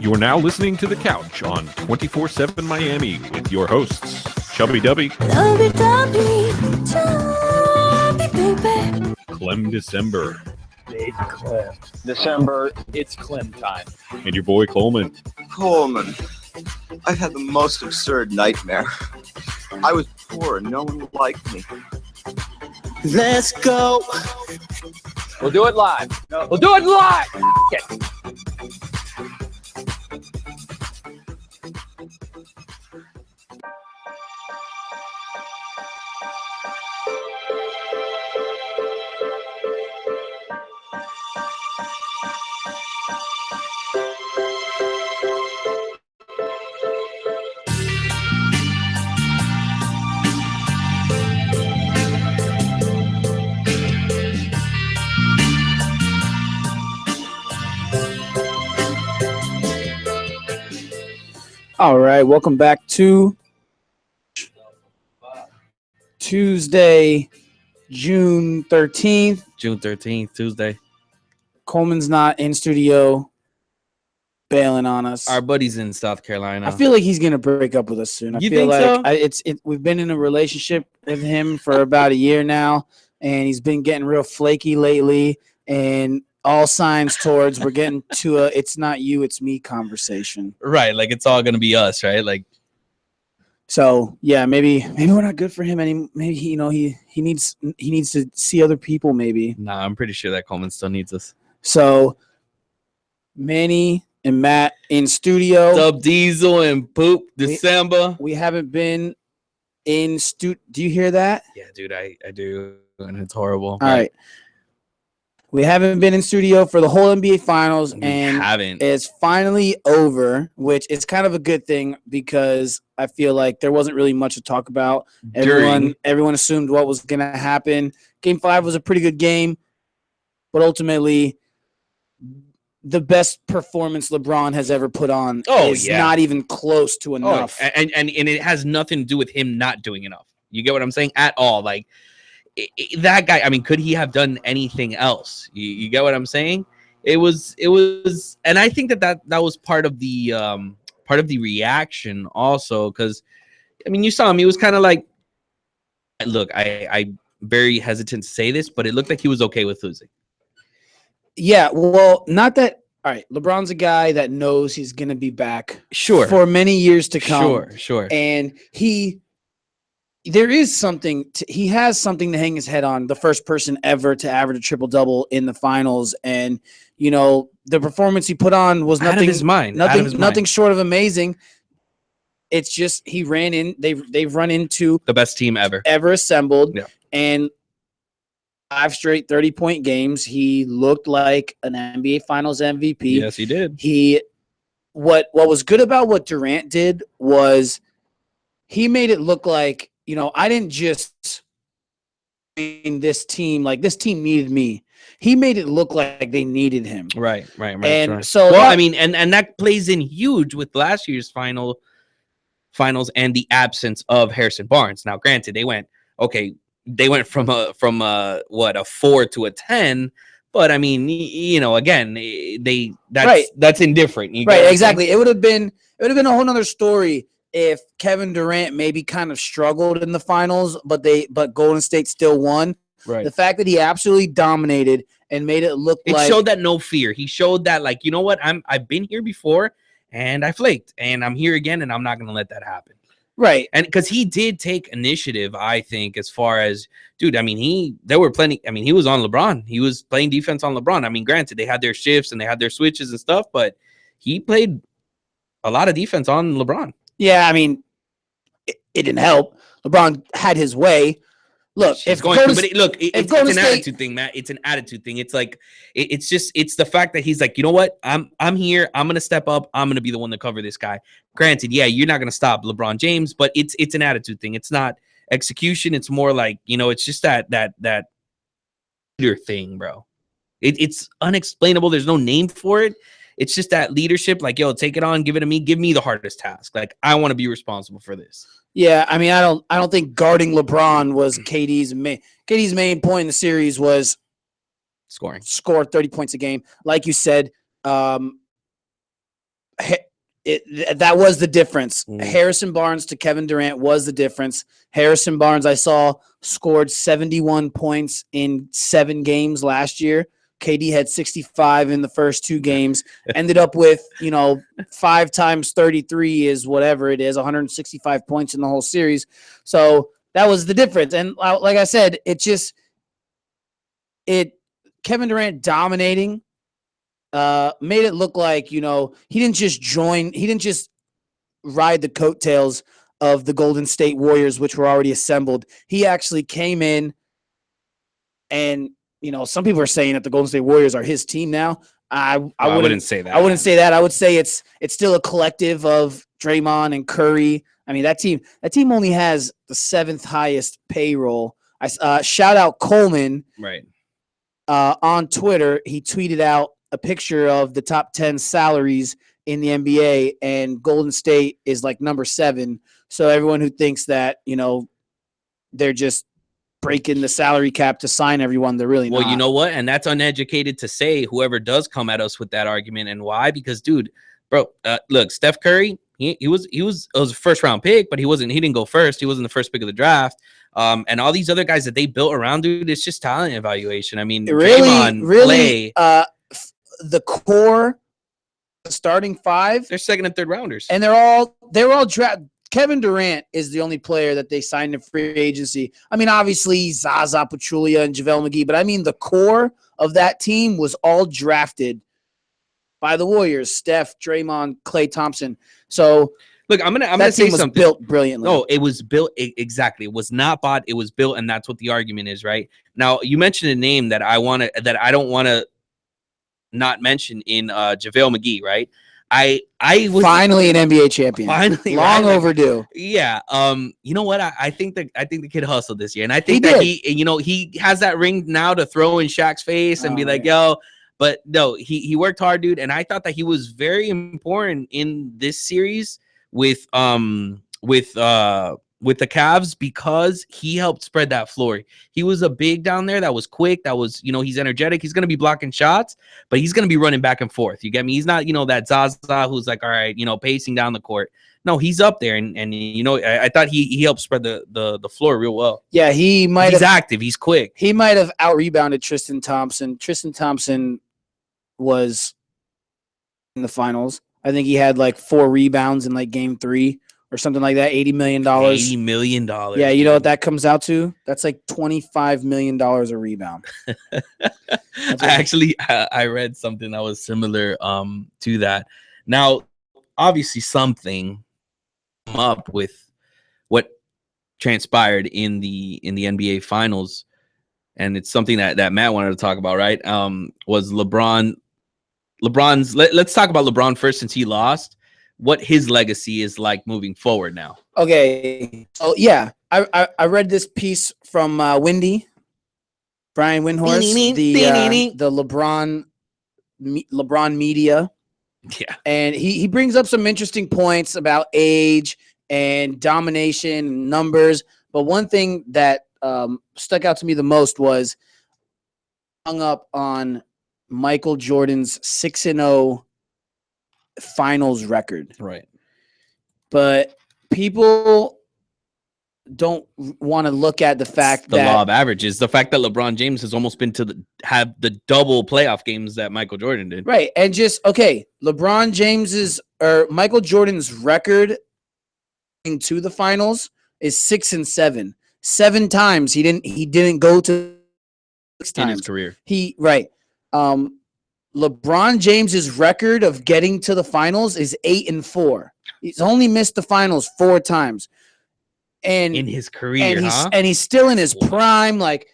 You're now listening to The Couch on 24/7 Miami with your hosts, Chubby Dubby, baby. Clem December, Big Clem. December. It's Clem time. and your boy Coleman. Coleman, I've had the most absurd nightmare. I was poor and no one liked me. Let's go. We'll do it live. We'll do it live. Okay. All right, welcome back to Tuesday, June 13th. June 13th, Tuesday. Coleman's not in studio bailing on us. Our buddy's in South Carolina. I feel like he's going to break up with us soon. I You feel think like so? we've been in a relationship with him for about a year now, and he's been getting real flaky lately, and all signs towards we're getting to a it's not you, it's me conversation. Right, like it's all gonna be us, right? Like, so yeah, maybe we're not good for him anymore. Maybe he needs to see other people. Maybe. nah, I'm pretty sure that Coleman still needs us. So Manny and Matt in studio. Dub Diesel and Poop December. We haven't been in studio. Do you hear that? Yeah, dude, I do, and it's horrible. All right. We haven't been in studio for the whole NBA Finals, and haven't. it's finally over, which is kind of a good thing because I feel like there wasn't really much to talk about. Everyone assumed what was going to happen. Game 5 was a pretty good game, but ultimately the best performance LeBron has ever put on is not even close to enough. And it has nothing to do with him not doing enough. You get what I'm saying? At all. Like, that guy, I mean, could he have done anything else? You get what I'm saying? It was, and I think that was part of the reaction also, because I mean, you saw him, he was kind of like, look, I'm very hesitant to say this, but it looked like he was okay with losing. Yeah, well, not that. All right, LeBron's a guy that knows he's going to be back for many years to come. Sure. And he has something to hang his head on, the first person ever to average a triple-double in the finals. And, the performance he put on was nothing, out of his mind. Nothing short of amazing. It's just they've run into the best team ever assembled. Yeah. And 5 straight 30-point games. He looked like an NBA Finals MVP. Yes, he did. What was good about what Durant did was he made it look like, I didn't just in this team, like this team needed me. He made it look like they needed him. Right. And right. so and that plays in huge with last year's finals and the absence of Harrison Barnes. Now, granted, they went from a 4 to a 10, but I mean, again, that's indifferent. Right, exactly. It would have been a whole nother story if Kevin Durant maybe kind of struggled in the finals, but Golden State still won. Right. The fact that he absolutely dominated and made it look like it showed that no fear. He showed that, like, you know what, I've been here before and I flaked, and I'm here again, and I'm not going to let that happen. Right. And because he did take initiative, I think, as far as, dude, I mean, he was on LeBron. He was playing defense on LeBron. I mean, granted, they had their shifts and they had their switches and stuff, but he played a lot of defense on LeBron. Yeah, I mean, it didn't help. LeBron had his way. Look, it's an attitude thing, Matt. It's an attitude thing. It's like it's the fact that he's like, you know what? I'm here. I'm gonna step up. I'm gonna be the one to cover this guy. Granted, yeah, you're not gonna stop LeBron James, but it's an attitude thing. It's not execution. It's more like, it's just that leader thing, bro. It's unexplainable. There's no name for it. It's just that leadership, like, yo, take it on, give it to me, give me the hardest task. Like, I want to be responsible for this. Yeah, I mean, I don't think guarding LeBron was KD's main point in the series was score 30 points a game. Like you said, that was the difference. Mm. Harrison Barnes to Kevin Durant was the difference. Harrison Barnes, I saw, scored 71 points in 7 games last year. KD had 65 in the first 2 games. Ended up with, 5 times 33 is whatever it is, 165 points in the whole series. So that was the difference. And like I said, Kevin Durant dominating made it look like, he didn't just ride the coattails of the Golden State Warriors, which were already assembled. He actually came in and, some people are saying that the Golden State Warriors are his team now. I wouldn't say that. I wouldn't say that. I would say it's still a collective of Draymond and Curry. I mean, that team only has the 7th highest payroll. I shout out Coleman. Right. On Twitter, he tweeted out a picture of the top 10 salaries in the NBA, and Golden State is like number 7. So everyone who thinks that, they're just breaking the salary cap to sign everyone, they're really not. Well, you know what? And that's uneducated to say, whoever does come at us with that argument. And why? Because, dude, bro, look, Steph Curry, he was a first round pick, but he didn't go first. He wasn't the first pick of the draft. And all these other guys that they built around, dude, it's just talent evaluation. I mean, really, the core, the starting 5, they're second and third rounders, and they're all drafted. Kevin Durant is the only player that they signed in free agency. I mean, obviously Zaza Pachulia and JaVale McGee, but I mean the core of that team was all drafted by the Warriors: Steph, Draymond, Klay Thompson. So look, I'm gonna say something. Built brilliantly. No, it was built exactly. It was not bought. It was built, and that's what the argument is, right? Now, you mentioned a name that I don't want to not mention in JaVale McGee, right? I was finally an NBA champion. Finally, long overdue. Yeah. You know what? I think the kid hustled this year, and I think he has that ring now to throw in Shaq's face and be like, yo. But no, he worked hard, dude, and I thought that he was very important in this series with the Cavs because he helped spread that floor. He was a big down there that was quick, that was, he's energetic. He's going to be blocking shots, but he's going to be running back and forth. You get me? He's not, that Zaza who's like, all right, pacing down the court. No, he's up there. And I thought he helped spread the floor real well. Yeah, he's active. He's quick. He might have out-rebounded Tristan Thompson. Tristan Thompson was in the finals. I think he had like 4 rebounds in like game 3. Or something like that, $80 million. $80 million. Yeah, you know what that comes out to? That's like $25 million a rebound. I read something that was similar to that. Now, obviously, something come up with what transpired in the NBA Finals, and it's something that Matt wanted to talk about, right? Was LeBron's. Let's talk about LeBron first, since he lost. What his legacy is like moving forward now. Okay. So yeah, I read this piece from Brian Windhorst, the LeBron media. Yeah. And he brings up some interesting points about age and domination and numbers. But one thing that stuck out to me the most was hung up on Michael Jordan's 6-0 finals record. Right. But people don't want to look at the fact that the law of averages, the fact that LeBron James has almost been have the double playoff games that Michael Jordan did. Right. And LeBron James's or Michael Jordan's record to the finals is 6-7. 7 times he didn't go to 6 times in his career. LeBron James's record of getting to the finals is 8-4. He's only missed the finals 4 times. And in his career, and he's still in his prime. Like,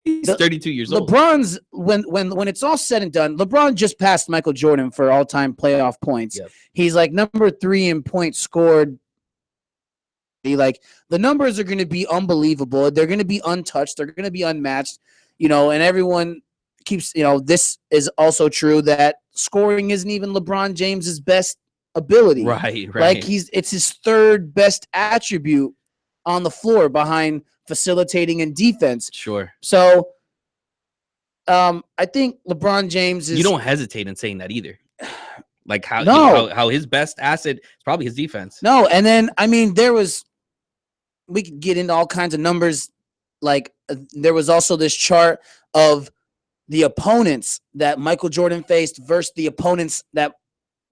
he's 32 years old. LeBron's when it's all said and done, LeBron just passed Michael Jordan for all-time playoff points. Yep. He's like number 3 in points scored. The numbers are going to be unbelievable. They're going to be untouched. They're going to be unmatched. And everyone keeps, this is also true that scoring isn't even LeBron James's best ability. Right. Like it's his 3rd best attribute on the floor behind facilitating and defense. Sure. So I think LeBron James is... You don't hesitate in saying that either. Like how his best asset is probably his defense. No, and then I mean we could get into all kinds of numbers. Like there was also this chart of the opponents that Michael Jordan faced versus the opponents that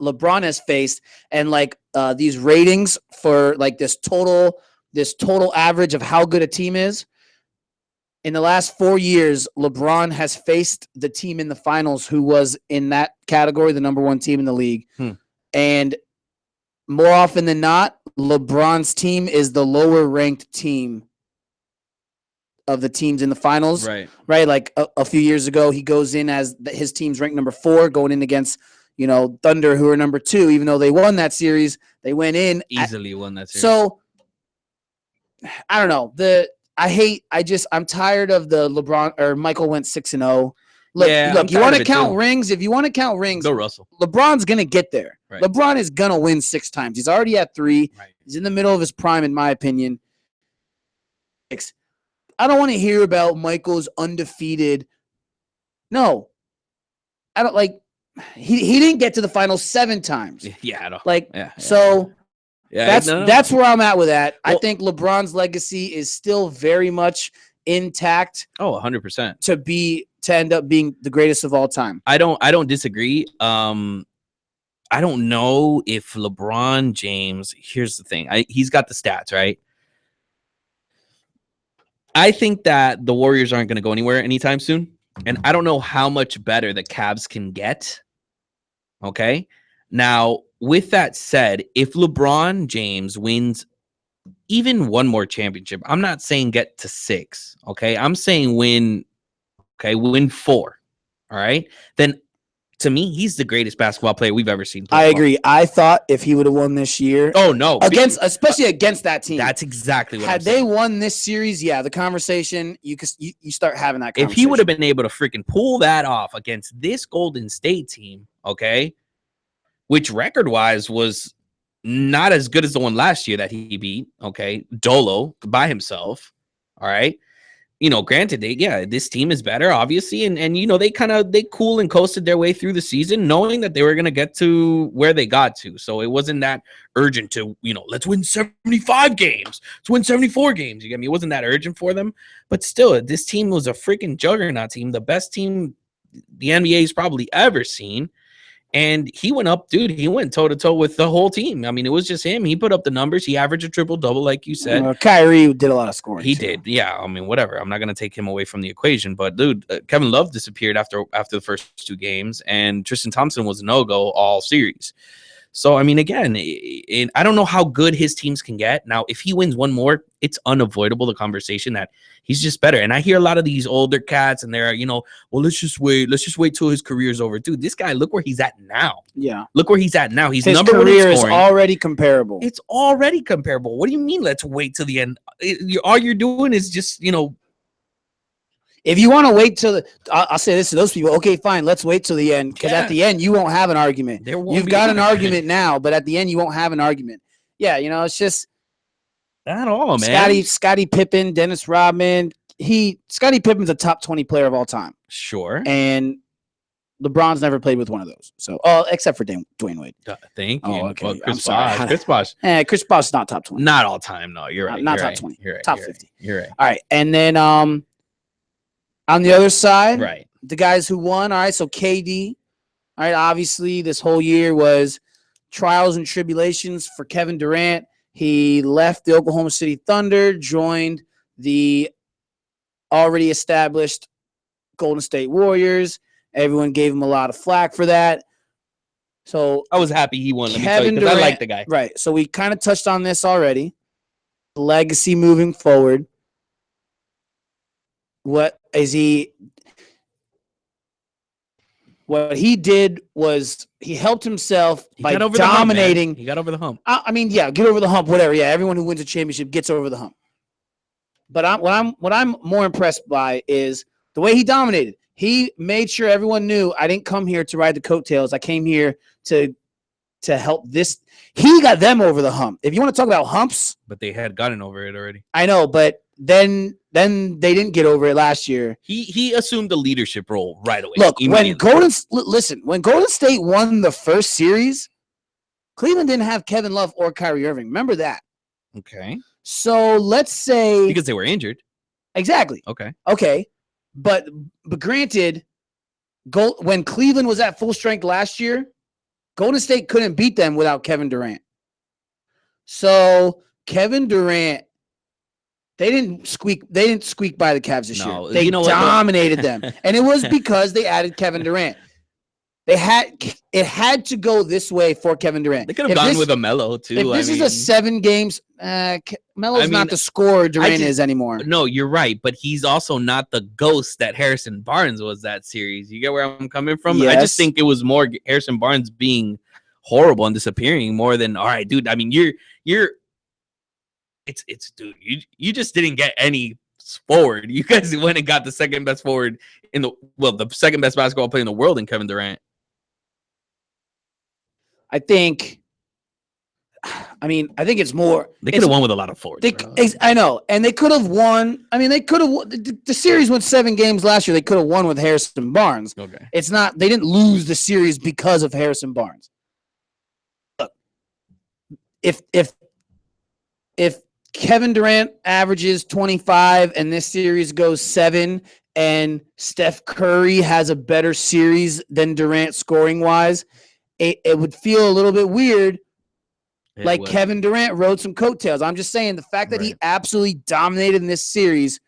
LeBron has faced, and like these ratings for like this total average of how good a team is. In the last 4 years, LeBron has faced the team in the finals who was in that category, the number one team in the league. And more often than not, LeBron's team is the lower ranked team of the teams in the finals. Right. Like a few years ago, he goes in as his team's ranked number 4, going in against, Thunder, who are number 2, even though they won that series. They went in easily won that series. So I don't know. I'm tired of the LeBron or Michael went 6-0. Look, you want to count rings? If you want to count rings, go Russell. LeBron's going to get there. Right. LeBron is going to win 6 times. He's already at 3. Right. He's in the middle of his prime, in my opinion. I don't want to hear about Michael's undefeated. No. I don't like he didn't get to the finals 7 times. Yeah, I don't. That's where I'm at with that. Well, I think LeBron's legacy is still very much intact. 100%. To end up being the greatest of all time. I don't disagree. I don't know if LeBron James, here's the thing. He's got the stats, right? I think that the Warriors aren't going to go anywhere anytime soon. And I don't know how much better the Cavs can get. Okay. Now, with that said, if LeBron James wins even one more championship, I'm not saying get to 6. Okay. I'm saying win 4. All right. Then to me, he's the greatest basketball player we've ever seen. I agree. I thought if he would have won this year. Oh, no. Especially against that team. That's exactly what Had they won this series, the conversation, you start having that conversation. If he would have been able to freaking pull that off against this Golden State team, okay, which record-wise was not as good as the one last year that he beat, okay, Dolo by himself, all right? Granted, this team is better, obviously, and they cool and coasted their way through the season, knowing that they were going to get to where they got to. So it wasn't that urgent to, let's win 75 games, let's win 74 games. You get me? It wasn't that urgent for them, but still, this team was a freaking juggernaut team, the best team the NBA's probably ever seen. And he went up, dude. He went toe-to-toe with the whole team. I mean, it was just him. He put up the numbers. He averaged a triple-double, like you said. Kyrie did a lot of scoring. He did. Yeah, I mean, whatever. I'm not going to take him away from the equation. But, dude, Kevin Love disappeared after the first 2 games. And Tristan Thompson was a no-go all series. So, I mean, again, I don't know how good his teams can get. Now, if he wins one more, it's unavoidable, the conversation that he's just better. And I hear a lot of these older cats, and they're, well, let's just wait till his career's over. Dude, this guy, look where he's at now. Yeah. Look where he's at now. He's his number 1 in career is scoring. already comparable. It's already comparable. What do you mean, let's wait till the end? All you're doing is just, if you want to wait till I'll say this to those people. Okay, fine. Let's wait till the end, because at the end you won't have an argument. You've got an argument now, but at the end you won't have an argument. Yeah, it's just not all, man. Scottie Pippen, Dennis Rodman. Scottie Pippen's a top 20 player of all time. Sure. And LeBron's never played with one of those. So, except for Dwayne Wade. Thank you. Oh, okay. Well, Chris Bosh. Chris Bosh is not top 20. Not all time. No, you're right. Not you're top right. 20. You're right. Top you're 50. Right. You're right. All right, and then on the other side, right, the guys who won. All right, so KD. All right, obviously this whole year was trials and tribulations for Kevin Durant. He left the Oklahoma City Thunder, joined the already established Golden State Warriors. Everyone gave him a lot of flack for that. So I was happy he won. Kevin Durant, I like the guy. Right. So we kind of touched on this already. Legacy moving forward. What he did was he helped himself by dominating. He got over the hump. I mean, get over the hump, whatever. Yeah, everyone who wins a championship gets over the hump. But what I'm more impressed by is the way he dominated. He made sure everyone knew I didn't come here to ride the coattails. I came here to help this. He got them over the hump. If you want to talk about humps, but they had gotten over it already. I know, but then they didn't get over it last year. He assumed the leadership role right away. Look, when Golden State won the first series, Cleveland didn't have Kevin Love or Kyrie Irving. Remember that. Okay. So let's say because they were injured. Exactly. Okay. But granted, when Cleveland was at full strength last year, Golden State couldn't beat them without Kevin Durant. So Kevin Durant, they didn't squeak by the Cavs this year. They dominated them. And it was because they added Kevin Durant. It had to go this way for Kevin Durant. They could have gone with a Melo too. If this is a 7 games, Melo's not the scorer Durant is anymore. No, you're right, but he's also not the ghost that Harrison Barnes was that series. You get where I'm coming from? Yes. I just think it was more Harrison Barnes being horrible and disappearing more than all right, dude. I mean, it's dude. You just didn't get any forward. You guys went and got the second best forward the second best basketball player in the world in Kevin Durant. I think it's more. They could have won with a lot of forwards. I know, and they could have won. I mean, they could have. The series went 7 games last year. They could have won with Harrison Barnes. Okay, it's not. They didn't lose the series because of Harrison Barnes. Look, if Kevin Durant averages 25 and this series goes 7, and Steph Curry has a better series than Durant scoring wise, it would feel a little bit weird. Kevin Durant rode some coattails. I'm just saying the fact that he absolutely dominated in this series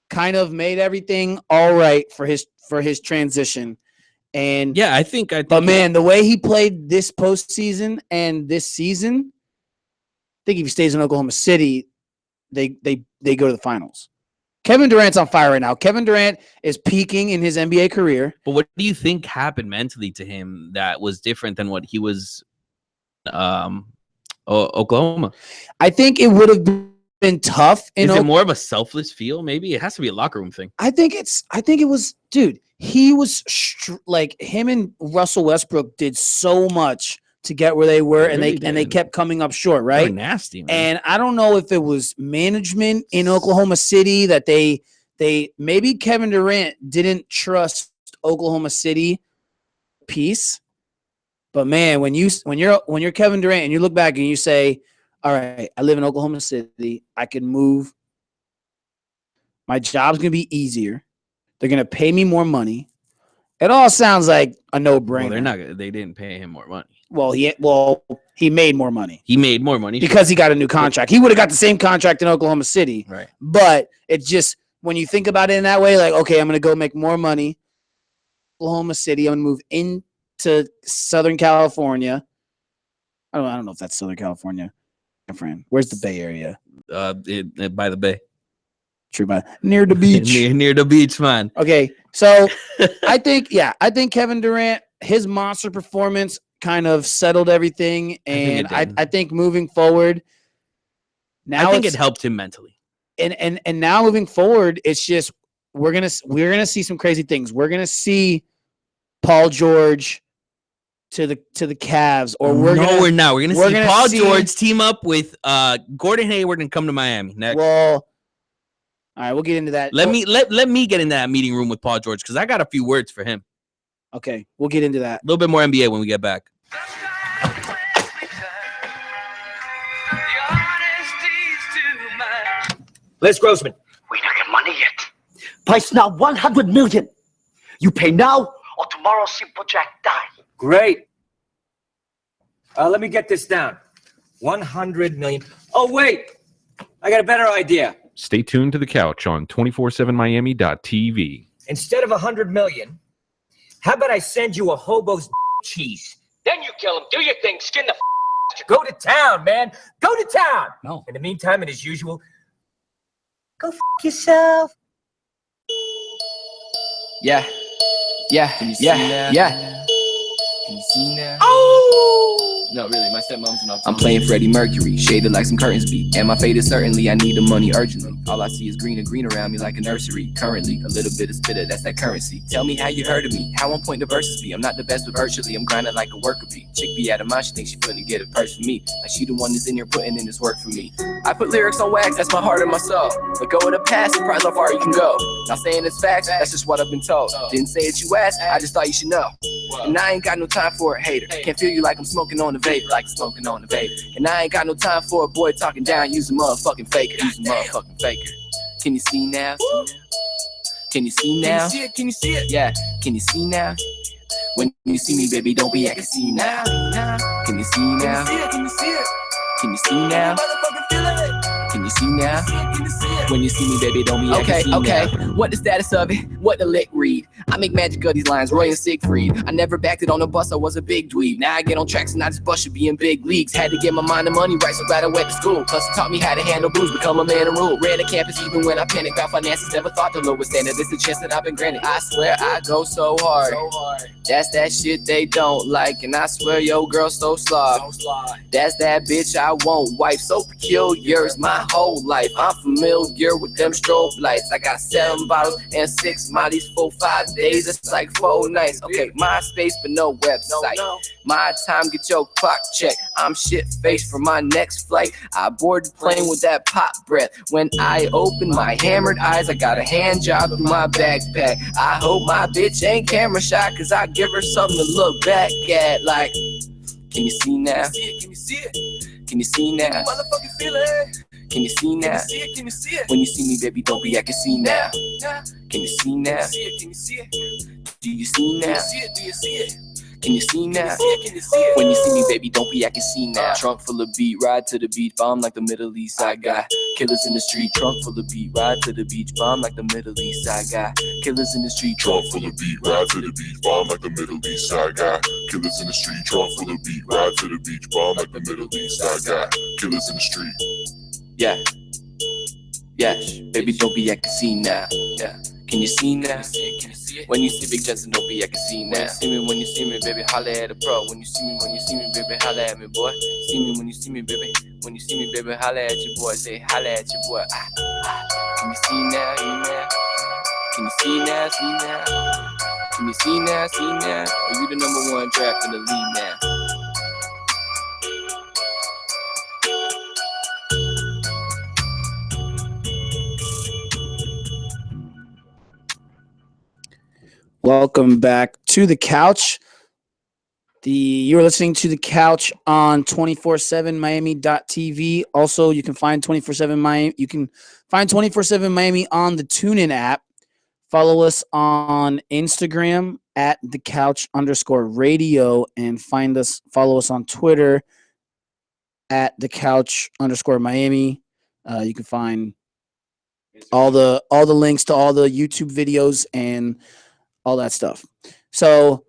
kind of made everything all right for his transition. And yeah, I think. But man, the way he played this postseason and this season, I think if he stays in Oklahoma City, they go to the finals. Kevin Durant's on fire right now. Kevin Durant is peaking in his NBA career. But what do you think happened mentally to him that was different than what he was Oklahoma? I think it would have been tough. Is it more of a selfless feel? Maybe it has to be a locker room thing. I think it was, dude, he was him and Russell Westbrook did so much to get where they were, and they kept coming up short, right? Really nasty, man. And I don't know if it was management in Oklahoma City that they maybe Kevin Durant didn't trust Oklahoma City piece. But man, when you're Kevin Durant and you look back and you say, all right, I live in Oklahoma City, I can move. My job's gonna be easier. They're gonna pay me more money. It all sounds like a no-brainer. Well, they didn't pay him more money. Well, he made more money. He made more money because he got a new contract. He would have got the same contract in Oklahoma City. Right. But it's just when you think about it in that way, like, okay, I'm going to go make more money. Oklahoma City. I'm going to move into Southern California. I don't know if that's Southern California. My friend, where's the Bay Area? By the Bay. True, near the beach. near the beach, man. Okay, so I think Kevin Durant, his monster performance kind of settled everything, and I think moving forward, now I think it helped him mentally. And now moving forward, it's just we're gonna see some crazy things. We're gonna see Paul George to the Cavs, or we're gonna see Paul George team up with Gordon Hayward and come to Miami next. Well, all right, we'll get into that. Let me get in that meeting room with Paul George because I got a few words for him. Okay, we'll get into that. A little bit more NBA when we get back. Les Grossman. We don't get money yet. Price now 100 million. You pay now or tomorrow Simple Jack die. Great. Let me get this down. 100 million. Oh, wait. I got a better idea. Stay tuned to the couch on 247miami.tv. Instead of 100 million, how about I send you a hobo's cheese? Then you kill him, do your thing, skin the Go to town, man. Go to town. No. In the meantime, and as usual, go yourself. Yeah. Can you see that? Yeah. Can you see that? Oh! No, really, my stepmom's not. I'm playing Freddie Mercury, shaded like some curtains be. And my fate is certainly, I need the money urgently. All I see is green and green around me like a nursery. Currently, a little bit of spitter, that's that currency. Tell me how you heard of me, how on point the verses be. I'm not the best with virtually, I'm grinding like a worker bee. Chick be out of mind, she thinks she finna get a purse from me. Like she the one that's in here putting in this work for me. I put lyrics on wax, that's my heart and my soul. Let go of the past, surprise how far you can go. Not saying it's facts, that's just what I've been told. Didn't say it, you asked, I just thought you should know. And I ain't got no time for a hater. Can't feel you like I'm smoking on the vape, like smoking on the vape. And I ain't got no time for a boy talking down, use a motherfucking faker, use a motherfucking faker. Can you see now? Can you see now? Can you see it? Can you see it? Yeah, can you see now? When you see me, baby, don't be acting see now. Can you see now? Can you see it? Can you see now? Can you see now? When you see me, baby, don't be acting see now. Okay, what the status of it? What the lick read? I make magic of these lines, Roy and Siegfried. I never backed it on the bus, I was a big dweeb. Now I get on tracks and I just bust should be in big leagues. Had to get my mind and money right, so glad I went to school. Plus it taught me how to handle blues, become a man and rule. Ran the campus even when I panicked about finances. Never thought the lowest standard, this the chance that I've been granted. I swear I go so hard. That's that shit they don't like. And I swear your girl so slow. That's that bitch I won't wipe. So peculiar is my whole life. I'm familiar with them strobe lights. I got 7 bottles and 6 mollies for 5 days. It's like 4 nights. Okay, MySpace but no website. My time, get your clock checked. I'm shit-faced for my next flight. I board the plane with that pop breath. When I open my hammered eyes, I got a hand job in my backpack. I hope my bitch ain't camera shy, cause I give her something to look back at. Like, can you see now? Can you see it? Can you see now? Motherfucking feel it. Can you see now? Can you see it? When you see me, baby, don't be acting see now. Can you see now? Can you see it? Do you see now? Do you see it? Can you see now? When you see me, baby, don't be acting see now. Trunk full of beat, ride to the beach, bomb like the Middle East side guy. Killers in the street, trunk full of beat, ride to the beach, bomb like the Middle East side guy. Killers in the street, trunk full of beat, ride to the beach, bomb like the Middle East side guy. Killers in the street, trunk full of beat, ride to the beach, bomb like the Middle East side guy. Killers in the street. Yeah, yeah, baby, don't be acting see now. Yeah. Can you see now? When you see Big Jensen, don't be acting see now. When you see me, baby, holla at a pro. When you see me, baby, holla at me, boy. See me when you see me, baby. When you see me, baby, holla at your boy. Say holla at your boy. Can you see now? Can you see now? See now? Can you see now? See now? Are you the #1 draft in the league now? Welcome back to the couch. You're listening to the couch on 247miami.tv. Also, you can find 247 Miami. You can find 247 Miami on the TuneIn app. Follow us on Instagram at @thecouch_radio and follow us on Twitter at @thecouch_Miami. You can find all the links to all the YouTube videos and all that stuff. So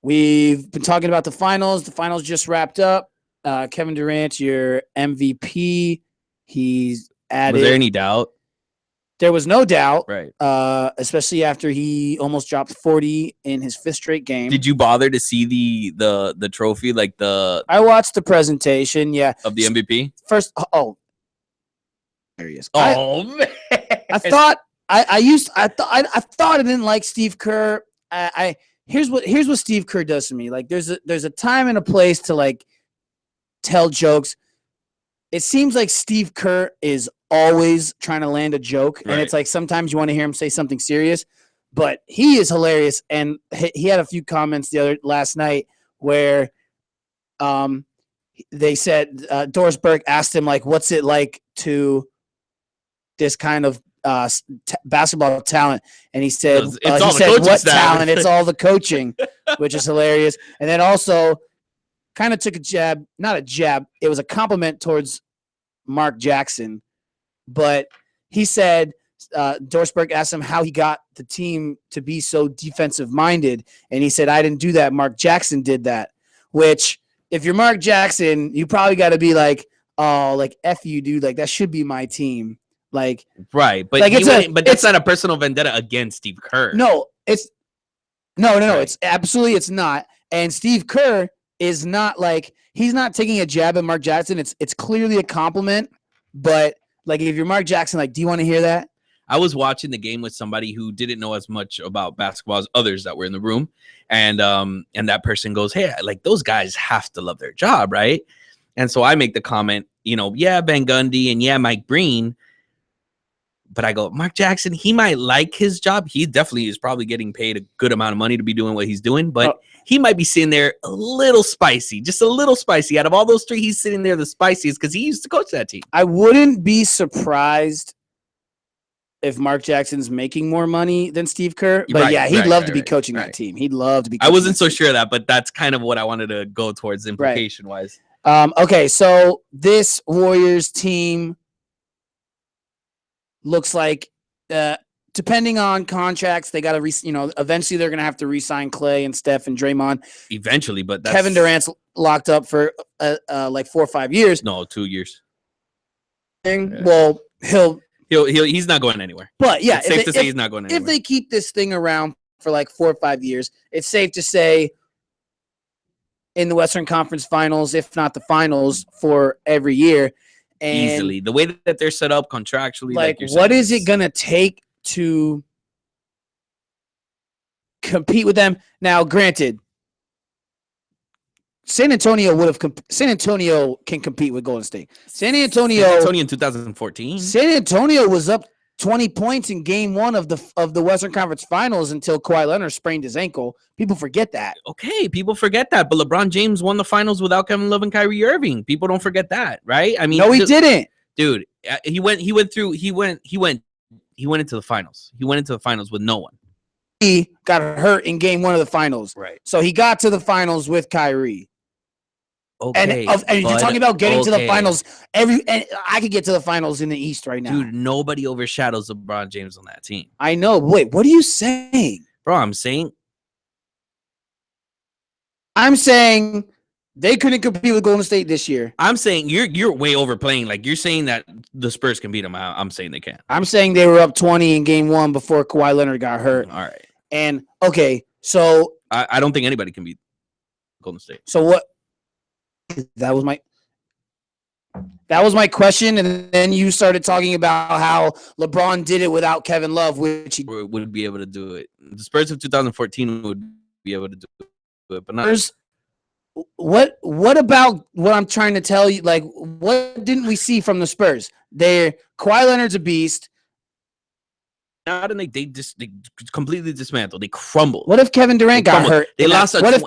we've been talking about the finals. The finals just wrapped up. Kevin Durant, your MVP. He's added. Was there any doubt? There was no doubt. Right. Especially after he almost dropped 40 in his 5th straight game. Did you bother to see the trophy, like I watched the presentation. Yeah. Of the MVP. First. Oh. There he is. Oh man. I thought. I thought I didn't like Steve Kerr. Here's what Steve Kerr does to me. Like there's a time and a place to like tell jokes. It seems like Steve Kerr is always trying to land a joke, right. And it's like sometimes you want to hear him say something serious, but he is hilarious. And he had a few comments last night where they said Doris Burke asked him like, "What's it like to this kind of basketball talent?" And he said, "What talent? It's all the coaching," which is hilarious. And then also kind of took a jab, not a jab. It was a compliment towards Mark Jackson, but he said, Doris Burke asked him how he got the team to be so defensive minded. And he said, "I didn't do that. Mark Jackson did that," which if you're Mark Jackson, you probably got to be like, "Oh, like F you, dude. Like that should be my team." Like right, but like that's not a personal vendetta against Steve Kerr. No, it's no. It's absolutely it's not. And Steve Kerr is not like he's not taking a jab at Mark Jackson. It's clearly a compliment. But like if you're Mark Jackson, like, do you want to hear that? I was watching the game with somebody who didn't know as much about basketball as others that were in the room, and that person goes, "Hey, like those guys have to love their job, right?" And so I make the comment, yeah, Van Gundy and yeah, Mike Breen. But I go, Mark Jackson, he might like his job. He definitely is probably getting paid a good amount of money to be doing what he's doing. But he might be sitting there a little spicy, just a little spicy. Out of all those three, he's sitting there the spiciest because he used to coach that team. I wouldn't be surprised if Mark Jackson's making more money than Steve Kerr. But he'd love to be coaching that team. He'd love to be coaching I wasn't so sure of that, but that's kind of what I wanted to go towards implication-wise. Okay, so this Warriors team looks like, depending on contracts, they got to, eventually they're going to have to re-sign Clay and Steph and Draymond. Eventually, but Kevin Durant's locked up for like 4 or 5 years. No, 2 years. Well, he's not going anywhere. But yeah, it's safe to say he's not going anywhere. If they keep this thing around for like 4 or 5 years, it's safe to say in the Western Conference Finals, if not the finals, for every year. And easily. The way that they're set up contractually. Like what is it going to take to compete with them? Now, granted, San Antonio can compete with Golden State. San Antonio in 2014. San Antonio was up 20 points in game 1 of the Western Conference Finals until Kawhi Leonard sprained his ankle. People forget that. Okay, people forget that. But LeBron James won the finals without Kevin Love and Kyrie Irving. People don't forget that, right? I mean, no, he didn't. Dude, he went into the finals. He went into the finals with no one. He got hurt in game 1 of the finals. Right. So he got to the finals with Kyrie. Okay, and you're talking about getting to the finals. And I could get to the finals in the East right now. Dude, nobody overshadows LeBron James on that team. I know. Wait, what are you saying? Bro, I'm saying they couldn't compete with Golden State this year. I'm saying you're way overplaying. Like you're saying that the Spurs can beat them. I'm saying they can. I'm saying they were up 20 in game 1 before Kawhi Leonard got hurt. All right. And okay, so I don't think anybody can beat Golden State. So what? That was my question, and then you started talking about how LeBron did it without Kevin Love, which he would be able to do it. The Spurs of 2014 would be able to do it, but not. What about what I'm trying to tell you? Like, what didn't we see from the Spurs? Kawhi Leonard's a beast. Not and they completely dismantled. They crumbled. What if Kevin Durant got hurt? They lost. If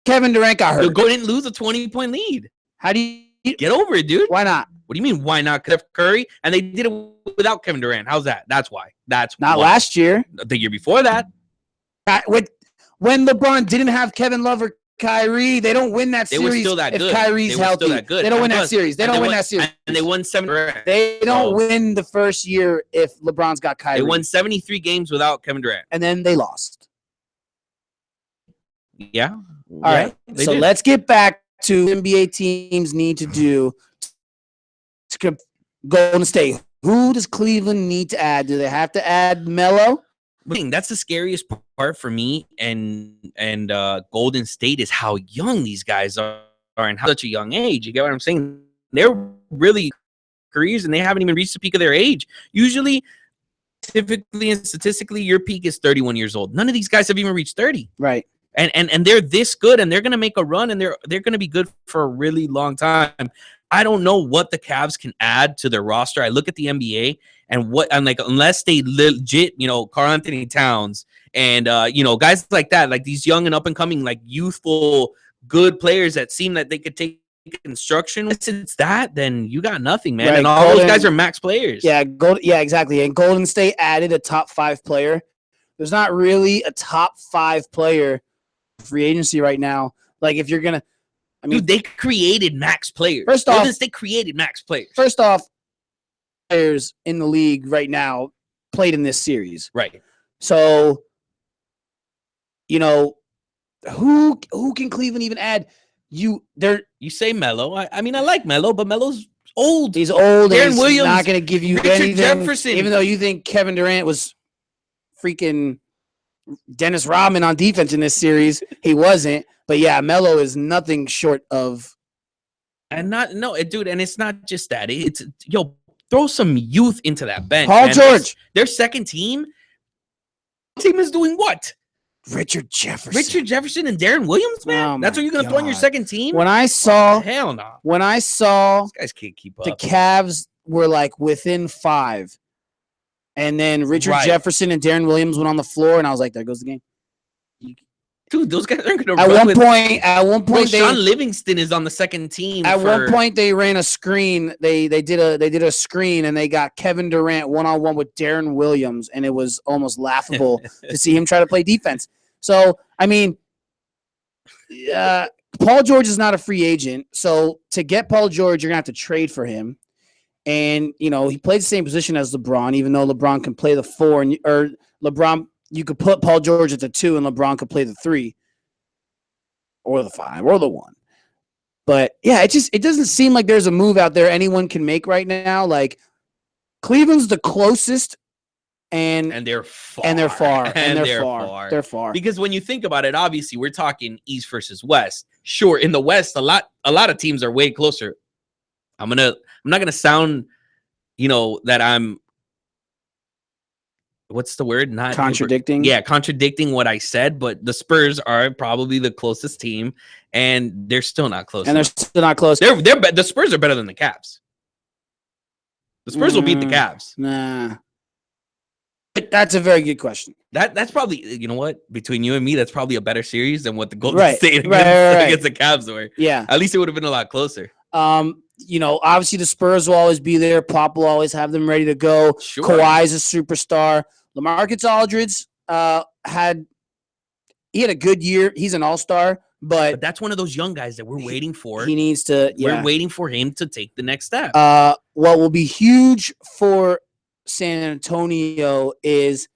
Kevin Durant got hurt? Go and lose a 20-point lead. How do you get over it, dude? Why not? What do you mean? Why not? Steph Curry, and they did it without Kevin Durant. How's that? That's why. That's not why. Last year. The year before that. When LeBron didn't have Kevin Love or Kyrie, they don't win that series. They were still that good. If Kyrie's healthy, they don't win that series. They don't win that series. And they won 7. They don't win the first year if LeBron's got Kyrie. They won 73 games without Kevin Durant, and then they lost. Yeah. All right. So let's get back to NBA teams need to do to Golden State. Who does Cleveland need to add? Do they have to add Melo? That's the scariest part for me and Golden State is how young these guys are and how such a young age. You get what I'm saying? They're really careers and they haven't even reached the peak of their age. Usually, typically and statistically, your peak is 31 years old. None of these guys have even reached 30. Right. And they're this good and they're gonna make a run and they're gonna be good for a really long time. I don't know what the Cavs can add to their roster. I look at the NBA and I'm like, unless they legit, Karl Anthony Towns and guys like that, like these young and up and coming, like youthful, good players that seem that they could take instruction. Once it's that, then you got nothing, man. Right. And all those guys are max players. Yeah, exactly. And Golden State added a top 5 player. There's not really a top 5 player free agency right now. Like if you're gonna, dude, they created max players. First off, they created max players. First off, players in the league right now played in this series. Right. So, who can Cleveland even add? You say Melo. I mean, I like Melo, but Melo's old. He's old. Aaron Williams, not going to give you Richard anything. Jefferson. Even though you think Kevin Durant was freaking Dennis Rodman on defense in this series, he wasn't. But yeah, Melo is nothing short of. And dude, and it's not just that. It's throw some youth into that bench. Paul man. George, their second team is doing what? Richard Jefferson. Richard Jefferson and Darren Williams, man. Oh That's what you're gonna throw on your second team. When I saw, hell no. When I saw These guys can't keep up. the Cavs were like within 5, and then Richard Jefferson and Darren Williams went on the floor, and I was like, there goes the game. Dude, those guys aren't gonna. At one point, Sean Livingston is on the second team. At one point, they ran a screen. They did a screen, and they got Kevin Durant 1-on-1 with Darren Williams, and it was almost laughable to see him try to play defense. So, I mean, Paul George is not a free agent. So to get Paul George, you're gonna have to trade for him. And he plays the same position as LeBron, even though LeBron can play the 4, or LeBron. You could put Paul George at the 2 and LeBron could play the 3 or the 5 or the 1. But yeah, it doesn't seem like there's a move out there anyone can make right now. Like Cleveland's the closest and they're far. They're far. Because when you think about it, obviously we're talking East versus West. Sure, in the West, a lot of teams are way closer. I'm not gonna sound, that I'm what's the word? Not contradicting. Contradicting what I said, but the Spurs are probably the closest team, and they're still not close. And they're still not close. The Spurs are better than the Cavs. The Spurs will beat the Cavs. Nah. That's a very good question. That's probably, between you and me, that's probably a better series than what the Golden State against the Cavs were. Yeah. At least it would have been a lot closer. Obviously the Spurs will always be there. Pop will always have them ready to go. Sure. Kawhi's a superstar. LaMarcus Aldridge had a good year. He's an all-star, but that's one of those young guys that we're waiting for. He needs to. Yeah. We're waiting for him to take the next step. What will be huge for San Antonio is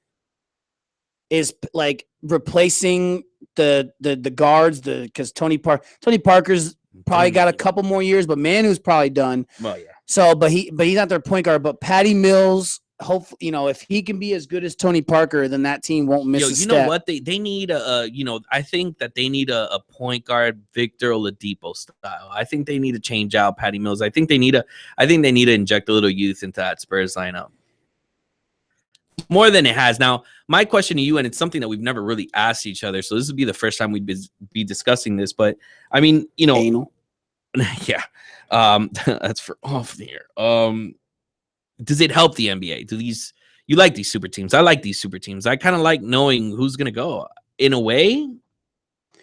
like replacing the guards. Because Tony Parker's probably got a couple more years, but Manu's probably done. Well, yeah. So, but he's not their point guard. But Patty Mills, hopefully, if he can be as good as Tony Parker, then that team won't miss a step. You know what? They need I think that they need a point guard Victor Oladipo style. I think they need to change out Patty Mills. I think they need to inject a little youth into that Spurs lineup. More than it has. Now, my question to you, and it's something that we've never really asked each other, so this would be the first time we'd be discussing this, but I mean, Anal. Yeah. That's for off the air. Does it help the NBA? You like these super teams? I like these super teams. I kind of like knowing who's gonna go. In a way,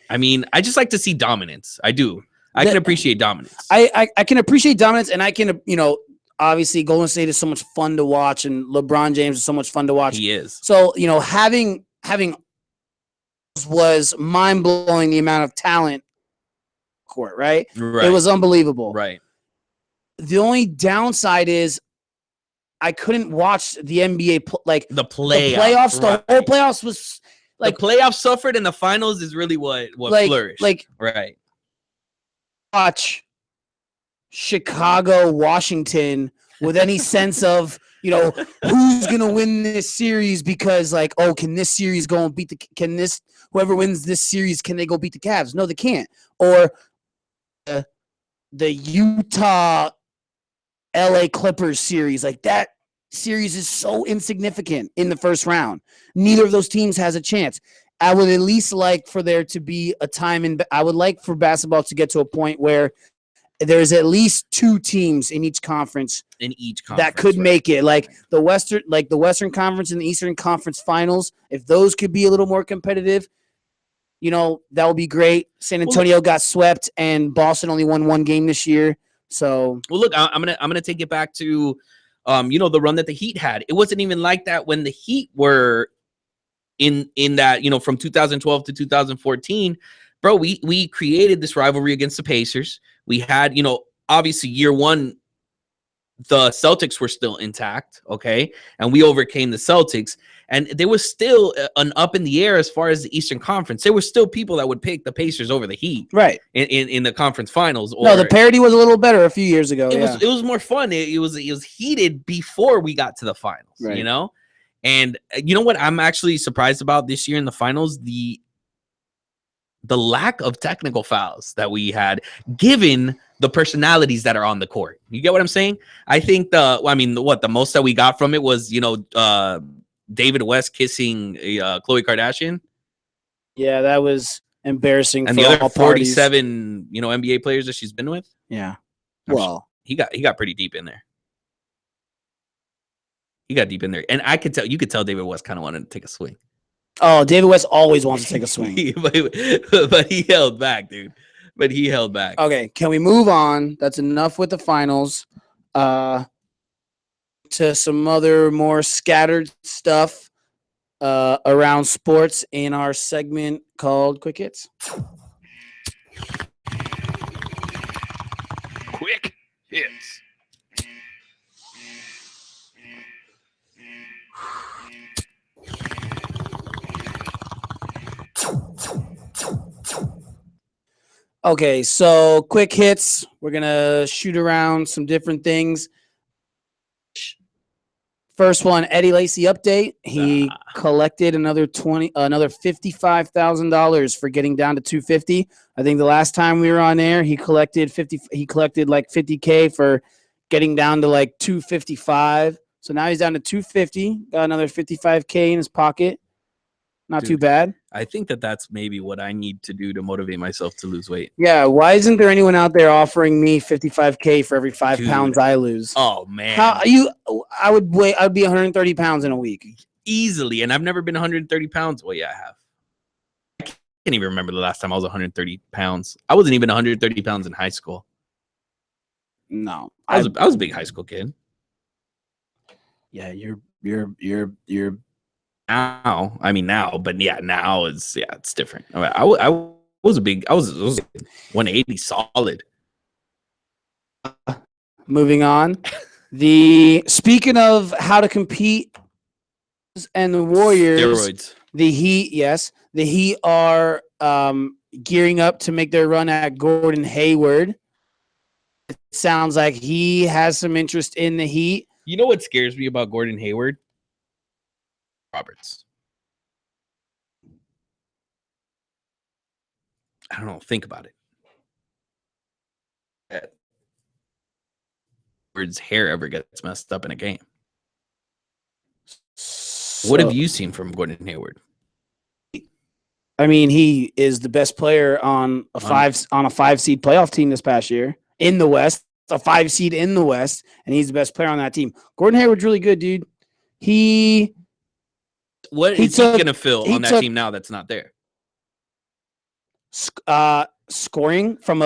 I mean, I just like to see dominance. I do. I can appreciate dominance. I can appreciate dominance, and I can, obviously Golden State is so much fun to watch, and LeBron James is so much fun to watch. He is. So, having was mind-blowing the amount of talent court, right? It was unbelievable. Right. The only downside is I couldn't watch the NBA the playoffs. The whole playoffs was like the playoffs suffered, and the finals is really what flourished. Right. Watch Chicago, Washington with any sense of who's gonna win this series, because can this series go and beat whoever wins this series, can they go beat the Cavs? No, they can't. Or the Utah LA Clippers series, that series is so insignificant in the first round. Neither of those teams has a chance. I would at least like for there to be a time I would like for basketball to get to a point where there's at least 2 teams in each conference that could make it, like the Western Conference and the Eastern Conference Finals. If those could be a little more competitive, that would be great. San Antonio got swept, and Boston only won 1 game this year. So, well, look, I'm gonna take it back to, the run that the Heat had. It wasn't even like that when the Heat were in that, from 2012 to 2014, bro. We created this rivalry against the Pacers. We had, obviously year one, the Celtics were still intact, okay, and we overcame the Celtics. And there was still an up in the air as far as the Eastern Conference. There were still people that would pick the Pacers over the Heat, right? In the conference finals. No, the parity was a little better a few years ago. It was more fun. It was heated before we got to the finals, right. And you know what I'm actually surprised about this year in the finals? The lack of technical fouls that we had, given the personalities that are on the court. You get what I'm saying? I think the most that we got from it was, David West kissing Khloe Kardashian. Yeah, that was embarrassing. And for the other all parties. 47, NBA players that she's been with. Yeah. Well, he got pretty deep in there. He got deep in there, and you could tell David West kind of wanted to take a swing. Oh, David West always wants to take a swing. but he held back, dude. But he held back. Okay, can we move on? That's enough with the finals. To some other more scattered stuff around sports in our segment called Quick Hits. Quick Hits. Okay, so quick hits. We're gonna shoot around some different things. First one, Eddie Lacy update. He collected another $55,000 for getting down to 250. I think the last time we were on air, he collected like $50K for getting down to like 255. So now he's down to 250. Got another $55K in his pocket. Not too bad. I think that's maybe what I need to do to motivate myself to lose weight. Yeah, why isn't there anyone out there offering me $55K for every 5 pounds I lose? Oh man, I would be 130 pounds in a week easily, and I've never been 130 pounds. Well, yeah, I have. I can't even remember the last time I was 130 pounds. I wasn't even 130 pounds in high school. No, I was a big high school kid. Yeah, you're now. I mean now, but yeah, now it's different. I was 180 solid. Moving on. Speaking of how to compete and the Warriors, steroids. The Heat are gearing up to make their run at Gordon Hayward. It sounds like he has some interest in the Heat. You know what scares me about Gordon Hayward? Roberts. I don't know. Think about it. Hayward's hair ever gets messed up in a game. What have you seen from Gordon Hayward? I mean, he is the best player on a 5-seed playoff team this past year in the West, a 5 seed in the West, and he's the best player on that team. Gordon Hayward's really good, dude. What is he going to fill on that team now that's not there? Scoring from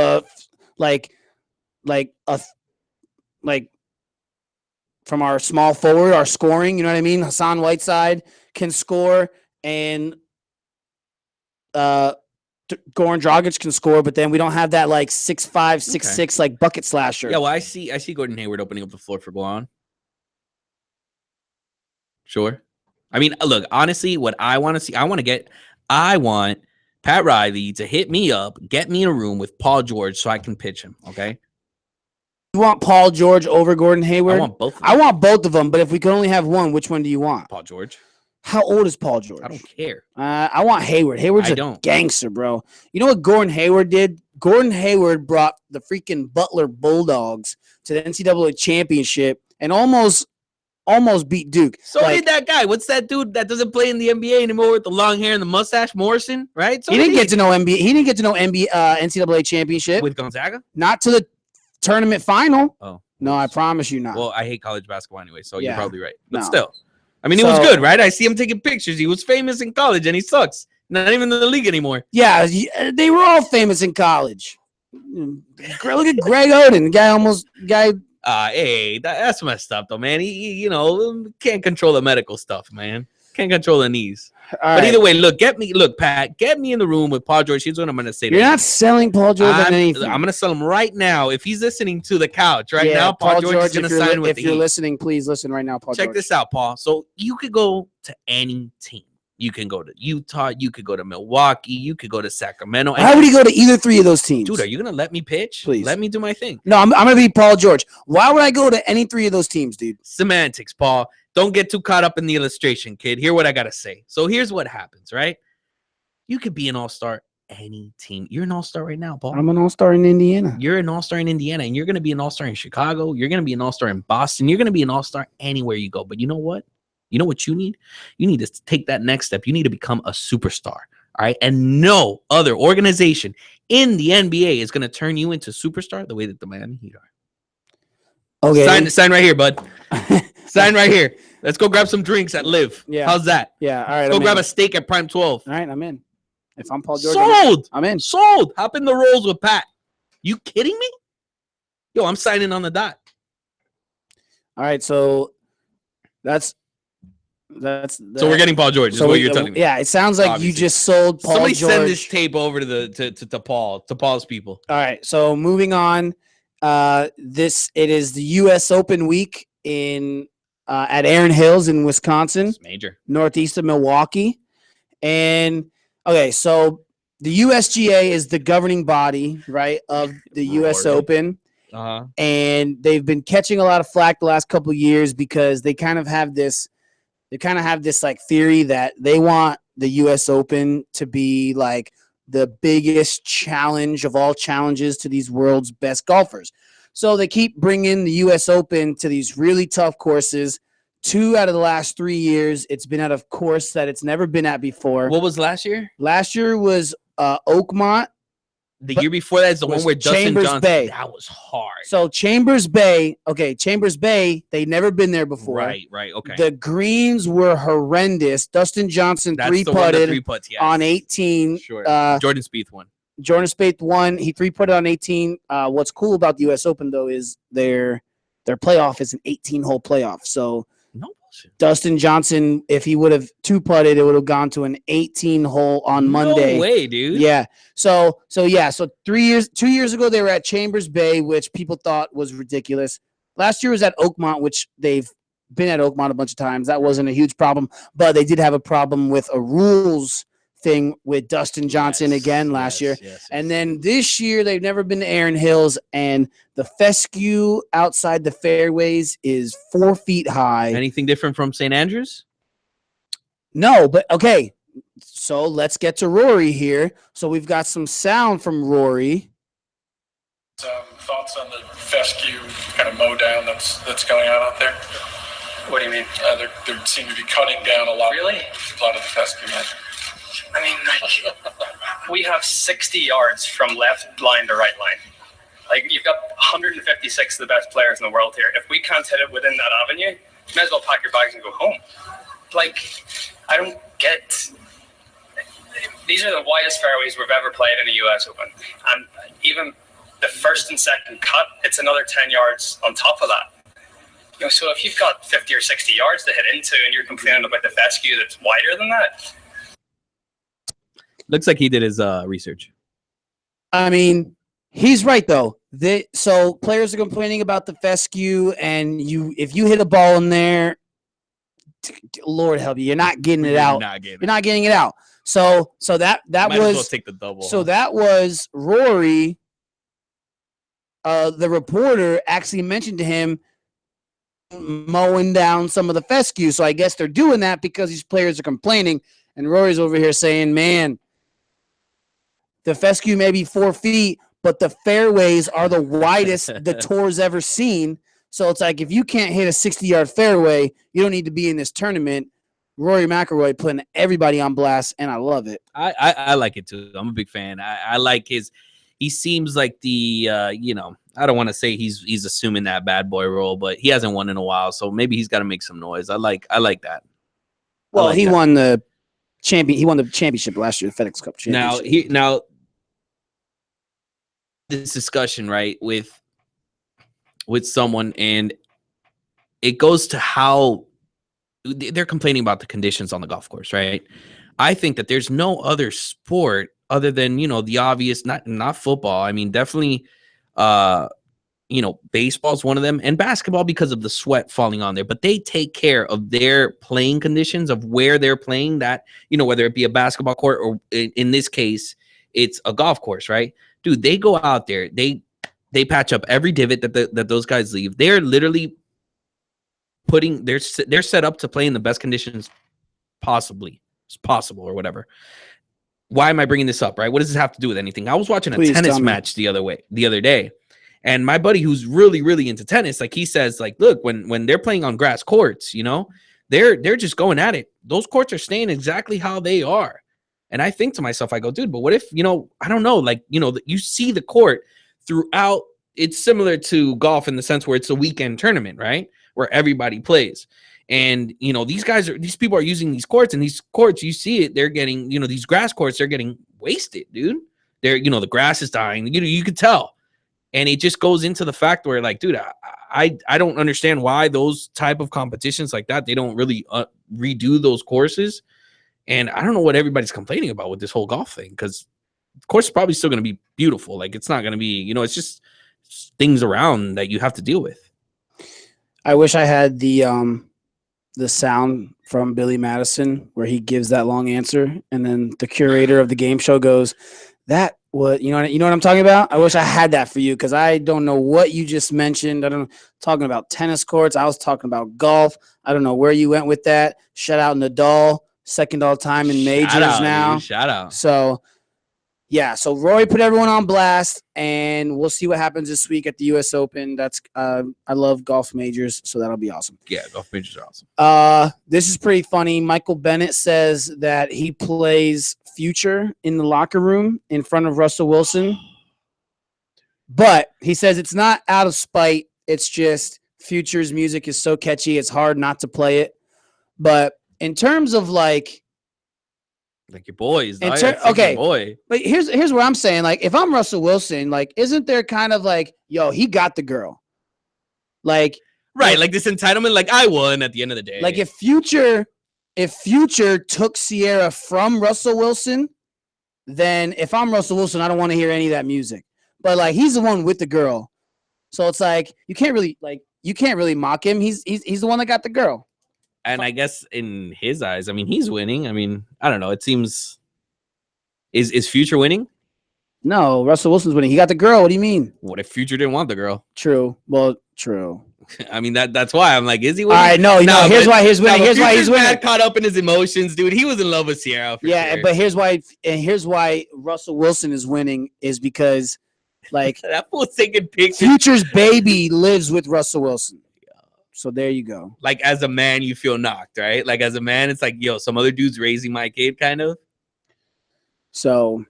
from our small forward, our scoring, you know what I mean? Hassan Whiteside can score, and Goran Dragic can score, but then we don't have that like 6'5", 6'6" like bucket slasher. Yeah, well, I see Gordon Hayward opening up the floor for Goran. Sure. I mean, look, honestly, what I want to see, I want Pat Riley to hit me up, get me in a room with Paul George so I can pitch him, okay? You want Paul George over Gordon Hayward? I want both of them. I want both of them, but if we could only have one, which one do you want? Paul George. How old is Paul George? I don't care. I want Hayward. Hayward's a gangster, bro. You know what Gordon Hayward did? Gordon Hayward brought the freaking Butler Bulldogs to the NCAA championship and almost beat Duke. So did that guy. What's that dude that doesn't play in the NBA anymore with the long hair and the mustache? Morrison, right? So he didn't get to know NBA. He didn't get to know NCAA championship with Gonzaga. Not to the tournament final. Oh no, I promise you not. Well, I hate college basketball anyway, so Yeah. you're probably right. But No. still, I mean, he was good, right? I see him taking pictures. He was famous in college, and he sucks. Not even in the league anymore. Yeah, they were all famous in college. Look at Greg Oden, guy. Hey, that's messed up, though, man. He can't control the medical stuff, man. Can't control the knees. But either way, Pat, get me in the room with Paul George. Here's what I'm gonna say. You're not selling Paul George on anything. I'm gonna sell him right now. If he's listening to the couch right now, Paul George is gonna sign with the Heat. If you're listening, please listen right now, Paul George. Check this out, Paul. So you could go to any team. You can go to Utah. You could go to Milwaukee. You could go to Sacramento. Why would he go to either three of those teams? Dude, are you gonna let me pitch? Please let me do my thing. No, I'm gonna be Paul George. Why would I go to any three of those teams, dude? Semantics, Paul. Don't get too caught up in the illustration, kid. Hear what I gotta say. So here's what happens, right? You could be an all-star any team. You're an all-star right now, Paul. I'm an all-star in Indiana. You're an all-star in Indiana, and you're gonna be an all-star in Chicago. You're gonna be an all-star in Boston. You're gonna be an all-star anywhere you go. But you know what? You know what you need? You need to take that next step. You need to become a superstar. All right. And no other organization in the NBA is going to turn you into superstar the way that the Miami Heat are. Okay. Sign right here, bud. Sign right here. Let's go grab some drinks at Live. Yeah. How's that? Yeah. All right. Let's go grab a steak at Prime 12. All right. I'm in. If I'm Paul George, Sold. I'm in. Sold. Hop in the rolls with Pat. You kidding me? Yo, I'm signing on the dot. All right. So that's So we're getting Paul George. Is what you're telling me. Yeah. It sounds like Obviously. you just sold Paul Somebody George. send this tape over to Paul's people. All right. So moving on. It is the U.S. Open week at Erin Hills in Wisconsin. It's major. Northeast of Milwaukee. And okay, so the USGA is the governing body, right, of the U.S. Open. Uh-huh. And they've been catching a lot of flack the last couple of years because they kind of have this like theory that they want the U.S. Open to be like the biggest challenge of all challenges to these world's best golfers. So they keep bringing the U.S. Open to these really tough courses. 2 out of the last 3 years, it's been at a course that it's never been at before. What was last year? Last year was Oakmont. The year before that is the one where Dustin Chambers Johnson. Bay. That was hard. So Chambers Bay, they'd never been there before. Right, okay. The greens were horrendous. Dustin Johnson That's the one, the three putts, yes. on 18. Sure. Jordan Spieth won. Jordan Spieth won. He 3-putted on 18. What's cool about the U.S. Open, though, is their playoff is an 18-hole playoff. So no bullshit. Dustin Johnson, if he would have 2-putted, it would have gone to an 18-hole on Monday. No way, dude. Yeah. So 2 years ago, they were at Chambers Bay, which people thought was ridiculous. Last year was at Oakmont, which they've been at Oakmont a bunch of times. That wasn't a huge problem, but they did have a problem with a rules thing with Dustin Johnson again last year. And then this year, they've never been to Erin Hills, and the fescue outside the fairways is 4 feet high. Anything different from St. Andrews? No, but okay. So let's get to Rory here. So we've got some sound from Rory. Some thoughts on the fescue kind of mow down that's going on out there? What do you mean? They seem to be cutting down a lot. Really? A lot of the fescue, man. I mean, like, we have 60 yards from left line to right line. Like, you've got 156 of the best players in the world here. If we can't hit it within that avenue, you might as well pack your bags and go home. Like, I don't get... These are the widest fairways we've ever played in a U.S. Open. And even the first and second cut, it's another 10 yards on top of that. You know, so if you've got 50 or 60 yards to hit into and you're complaining about the fescue that's wider than that... Looks like he did his research. I mean, he's right, though. So players are complaining about the fescue, and if you hit a ball in there, Lord help you, you're not getting it out. You're not getting it out. So that Might was as well take the double. So that was Rory. The reporter actually mentioned to him mowing down some of the fescue. So I guess they're doing that because these players are complaining, and Rory's over here saying, "Man, the fescue may be 4 feet, but the fairways are the widest the tour's ever seen. So it's like if you can't hit a 60-yard fairway, you don't need to be in this tournament." Rory McIlroy putting everybody on blast, and I love it. I like it too. I'm a big fan. I like his. He seems like the I don't want to say he's assuming that bad boy role, but he hasn't won in a while, so maybe he's got to make some noise. I like that. Well, he won the champion. He won the championship last year, the FedEx Cup championship. Now this discussion, right, with someone, and it goes to how they're complaining about the conditions on the golf course, right? I think that there's no other sport other than, the obvious, not football. I mean, definitely, baseball's one of them, and basketball because of the sweat falling on there, but they take care of their playing conditions of where they're playing that, whether it be a basketball court or in this case, it's a golf course, right? Dude, they go out there, they patch up every divot that those guys leave. They're literally they're set up to play in the best conditions possible or whatever. Why am I bringing this up, right? What does this have to do with anything? I was watching a tennis match the other day, and my buddy who's really, really into tennis, like he says, like, look, when they're playing on grass courts, they're just going at it. Those courts are staying exactly how they are. And I think to myself, I go, dude, but what if, I don't know, like, you see the court throughout. It's similar to golf in the sense where it's a weekend tournament, right? Where everybody plays. And, these people are using these courts, and these courts, you see it, they're getting, these grass courts, they're getting wasted, dude. They're, the grass is dying. You could tell. And it just goes into the fact where, like, dude, I don't understand why those type of competitions like that, they don't really redo those courses. And I don't know what everybody's complaining about with this whole golf thing, because the course is probably still going to be beautiful. Like, it's not going to be, it's just things around that you have to deal with. I wish I had the sound from Billy Madison where he gives that long answer, and then the curator of the game show goes, "That what you know what I'm talking about?" I wish I had that for you, because I don't know what you just mentioned. I don't talking about tennis courts. I was talking about golf. I don't know where you went with that. Shout out Nadal, second all time in majors now. Dude, shout out. So. Yeah, so Rory put everyone on blast, and we'll see what happens this week at the U.S. Open. That's I love golf majors, so that'll be awesome. Yeah, golf majors are awesome. This is pretty funny. Michael Bennett says that he plays Future in the locker room in front of Russell Wilson, but he says it's not out of spite. It's just Future's music is so catchy, it's hard not to play it. But in terms of like your boys, okay. Boy. But here's what I'm saying. Like, if I'm Russell Wilson, like, isn't there kind of like, yo, he got the girl, like, right? Like this entitlement, like I won at the end of the day. Like if Future took Sierra from Russell Wilson, then if I'm Russell Wilson, I don't want to hear any of that music. But like, he's the one with the girl, so it's like you can't really mock him. He's the one that got the girl. And I guess in his eyes, I mean, he's winning. I mean, I don't know. It seems is Future winning? No, Russell Wilson's winning. He got the girl. What do you mean? What if Future didn't want the girl? True. Well, true. I mean, that's why I'm like, is he winning? All right, no. Here's why he's winning. Here's why he's winning. Caught up in his emotions, dude. He was in love with Sierra. Sure. But here's why Russell Wilson is winning is because, like, that fool's taking pictures. Future's baby lives with Russell Wilson. So there you go. Like, as a man, you feel knocked, right? Like, as a man, it's like, yo, some other dude's raising my kid, kind of. So,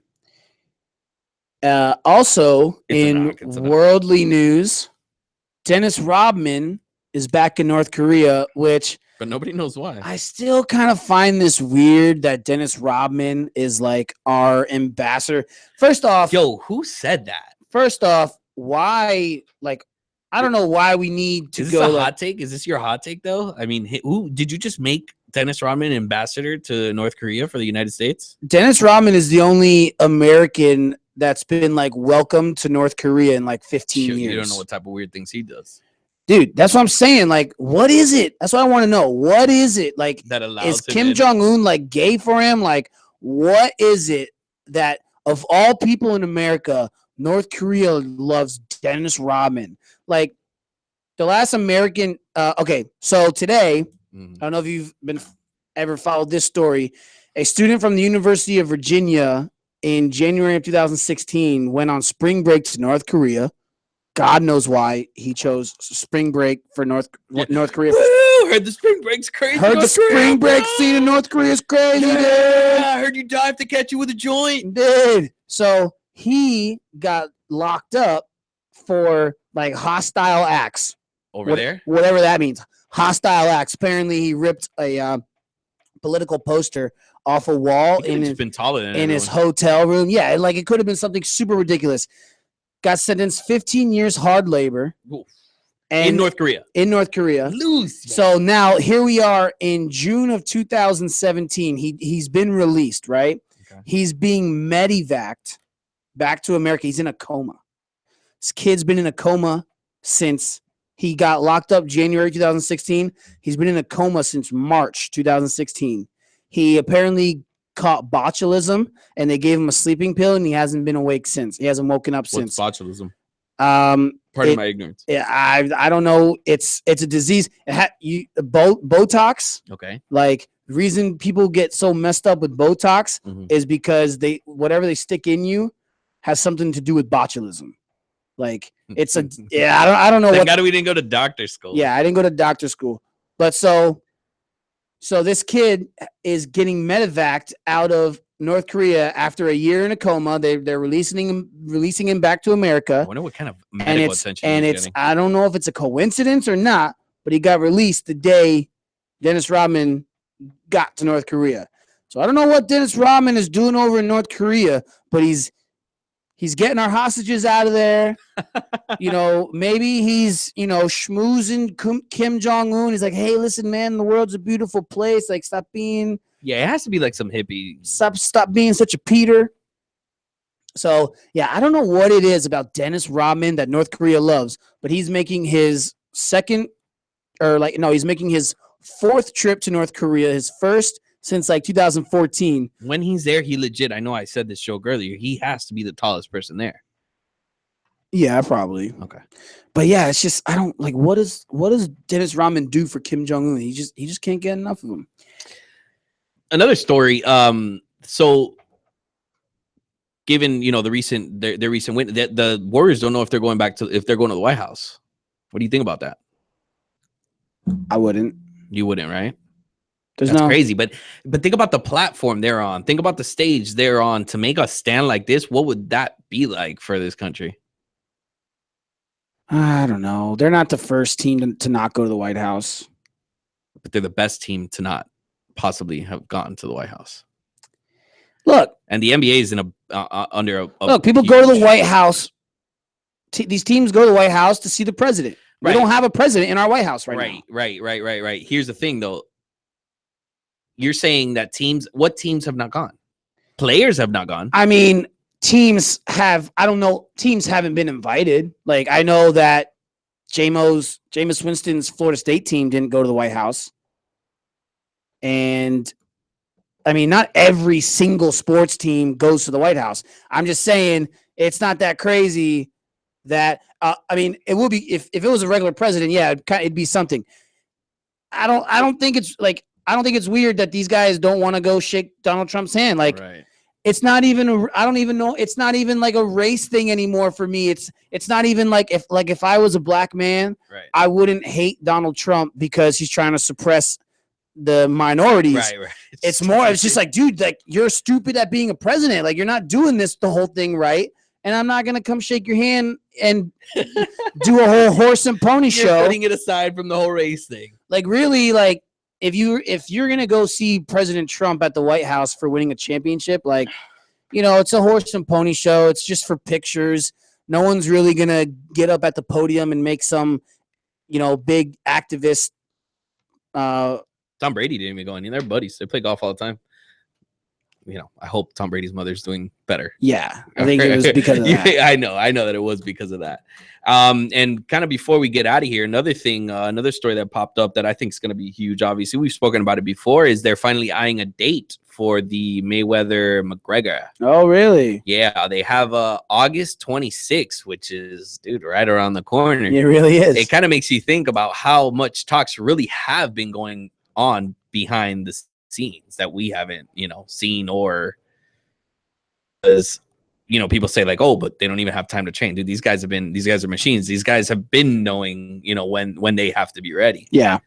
also in worldly news, Dennis Rodman is back in North Korea, but nobody knows why. I still kind of find this weird that Dennis Rodman is like our ambassador. First off, yo, who said that? First off, why, like, I don't know why we need to go. Is this a hot take? Is this your hot take, though? I mean, who did you just make Dennis Rodman ambassador to North Korea for the United States? Dennis Rodman is the only American that's been like welcomed to North Korea in like 15 years. You don't know what type of weird things he does. Dude, that's what I'm saying. Like, what is it? That's what I want to know. What is it? Like, that allows is Kim Jong-un like gay for him? Like, what is it that of all people in America, North Korea loves Dennis Rodman? Like, the last American. Okay, so today, I don't know if you've ever followed this story. A student from the University of Virginia in January of 2016 went on spring break to North Korea. God knows why he chose spring break for North Korea. Woo! Heard the spring break's crazy. Heard the spring break scene in North Korea is crazy. Yeah, I heard you dive to catch you with a joint. Dude. So he got locked up for like hostile acts. There? Whatever that means. Hostile acts. Apparently he ripped a political poster off a wall in his hotel room. Yeah, like it could have been something super ridiculous. Got sentenced 15 years hard labor. In North Korea. In North Korea. Loose. So now here we are in June of 2017. He's been released, right? Okay. He's being medevaced back to America. He's in a coma. This kid's been in a coma since he got locked up January 2016. He's been in a coma since March 2016. He apparently caught botulism, and they gave him a sleeping pill, and he hasn't been awake since. He hasn't woken up since. What's botulism? Pardon my ignorance. Yeah, I don't know. It's a disease. Botox. Okay. Like, the reason people get so messed up with Botox is because whatever they stick in you has something to do with botulism. Like, it's I don't know. Thank God we didn't go to doctor school. Yeah, I didn't go to doctor school. But so this kid is getting medevaced out of North Korea after a year in a coma. They're releasing him back to America. I wonder what kind of medical attention he's getting. I don't know if it's a coincidence or not, but he got released the day Dennis Rodman got to North Korea. So I don't know what Dennis Rodman is doing over in North Korea, but he's getting our hostages out of there. Maybe he's, schmoozing Kim Jong-un. He's like, hey, listen, man, the world's a beautiful place. Like, stop being... Yeah, it has to be like some hippie. Stop being such a Peter. So, yeah, I don't know what it is about Dennis Rodman that North Korea loves, but he's making his he's making his fourth trip to North Korea, his first since like 2014. When he's there, he legit, I know I said this joke earlier, he has to be the tallest person there. Yeah, probably. Okay. But yeah, it's just, I don't like, what does Dennis Rodman do for Kim Jong-un? He just can't get enough of him. Another story. So given, their recent win, the Warriors don't know if they're going to the White House. What do you think about that? I wouldn't. You wouldn't, right? That's crazy. But think about the platform they're on. Think about the stage they're on to make us stand like this. What would that be like for this country? I don't know. They're not the first team to not go to the White House. But they're the best team to not possibly have gotten to the White House. Look. And the NBA is under a look, people go to the White House. These teams go to the White House to see the president. Right. We don't have a president in our White House right now. Right. Here's the thing, though. You're saying that what teams have not gone? Players have not gone. I mean, teams haven't been invited. Like, I know that Jameis Winston's Florida State team didn't go to the White House. And, I mean, not every single sports team goes to the White House. I'm just saying it's not that crazy that, it would be, if it was a regular president, yeah, it'd be something. I don't think it's weird that these guys don't want to go shake Donald Trump's hand. Like, right. It's not even, I don't even know. It's not even like a race thing anymore for me. It's not even like if I was a black man, right. I wouldn't hate Donald Trump because he's trying to suppress the minorities. Right. It's just like, dude, like, you're stupid at being a president. Like, you're not doing the whole thing right. And I'm not going to come shake your hand and do a whole horse and pony show. Putting it aside from the whole race thing. Like, really, like, if you're going to go see President Trump at the White House for winning a championship, like, it's a horse and pony show. It's just for pictures. No one's really going to get up at the podium and make some, big activist. Tom Brady didn't even go in. They're buddies. They play golf all the time. I hope Tom Brady's mother's doing better. Yeah, I think it was because of that. I know that it was because of that. And kind of before we get out of here, another story that popped up that I think is going to be huge. Obviously, we've spoken about it before. Is they're finally eyeing a date for the Mayweather-McGregor. Oh, really? Yeah, they have August 26th, which is, dude, right around the corner. It really is. It kind of makes you think about how much talks really have been going on behind the scenes that we haven't, seen, or as people say, like, oh, but they don't even have time to train. Dude, these guys are machines. These guys have been knowing, when they have to be ready. Yeah.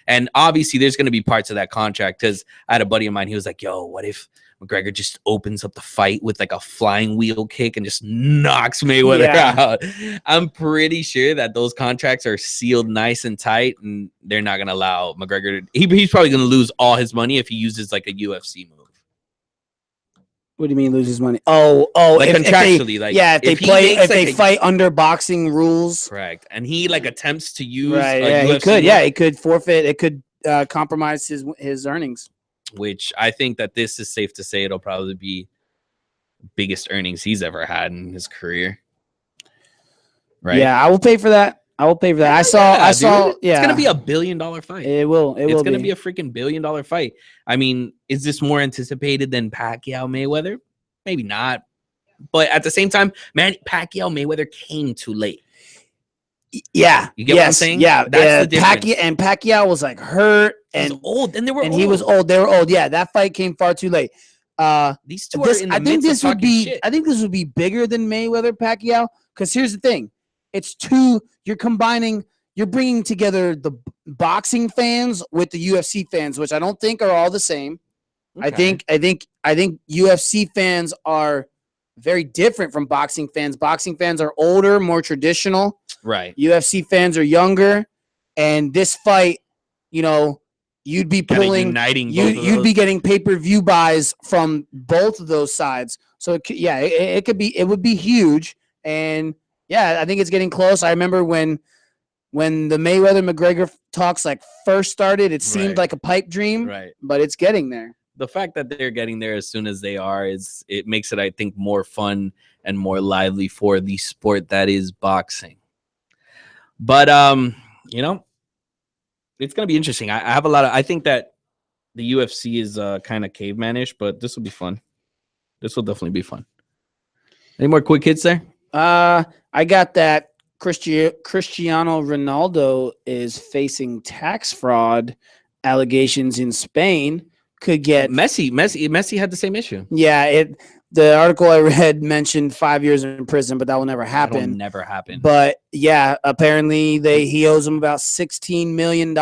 And obviously there's going to be parts of that contract, because I had a buddy of mine, he was like, yo, what if McGregor just opens up the fight with like a flying wheel kick and just knocks Mayweather out? I'm pretty sure that those contracts are sealed nice and tight, and they're not going to allow McGregor he's probably going to lose all his money if he uses like a UFC move. What do you mean lose his money? Oh, like contractually, if they fight under boxing rules. Correct. And he like attempts to use he could. Yeah, he could forfeit. It could compromise his earnings. Which I think that this is safe to say it'll probably be the biggest earnings he's ever had in his career. Right? Yeah, I will pay for that. I saw. Yeah, it's gonna be $1 billion fight. It will. It's gonna be a freaking $1 billion fight. I mean, is this more anticipated than Pacquiao Mayweather? Maybe not. But at the same time, man, Pacquiao Mayweather came too late. Yeah, you get what I'm saying? Yeah, that's the difference. Pacquiao was like hurt and old, and he was old. They were old. Yeah, that fight came far too late. These two are in the midst of talking shit. I think this would be bigger than Mayweather Pacquiao, because here's the thing: it's two. You're bringing together the boxing fans with the UFC fans, which I don't think are all the same. Okay. I think UFC fans are very different from boxing fans. Boxing fans are older, more traditional. Right. UFC fans are younger, and this fight, you'd be pulling, you'd be getting pay-per-view buys from both of those sides. So it would be huge, and I think it's getting close. I remember when the Mayweather-McGregor talks first started, it seemed like a pipe dream, right? But it's getting there. The fact that they're getting there as soon as they are it makes it, I think, more fun and more lively for the sport that is boxing. But it's gonna be interesting. I have I think that the UFC is kind of cavemanish, but this will be fun. This will definitely be fun. Any more quick hits there? I got that Cristiano Ronaldo is facing tax fraud allegations in Spain. Could get Messi had the same issue. Yeah, the article I read mentioned 5 years in prison, but that will never happen. That'll never happen. But apparently he owes them about $16 million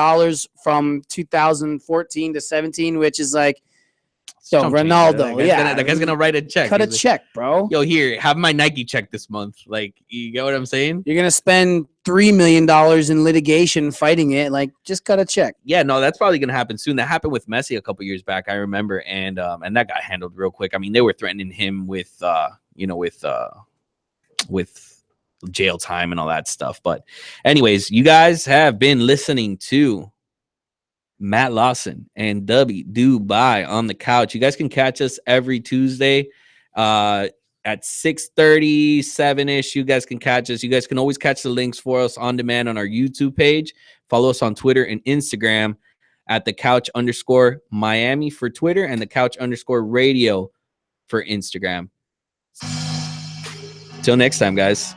from 2014 to 17, which is Ronaldo. That guy's gonna write a check. Cut a check, bro. Yo, here, have my Nike check this month. You get what I'm saying? You're gonna spend $3 million in litigation fighting it. Just cut a check. Yeah, no, that's probably gonna happen soon. That happened with Messi a couple years back, I remember, and that got handled real quick. I mean, they were threatening him with jail time and all that stuff. But anyways, you guys have been listening to Matt Lawson and Dubby on the couch. You guys can catch us every Tuesday at 6:30, 7-ish. You guys can catch us. You guys can always catch the links for us on demand on our YouTube page. Follow us on Twitter and Instagram at @thecouch_Miami for Twitter and @thecouch_radio for Instagram. Till next time, guys.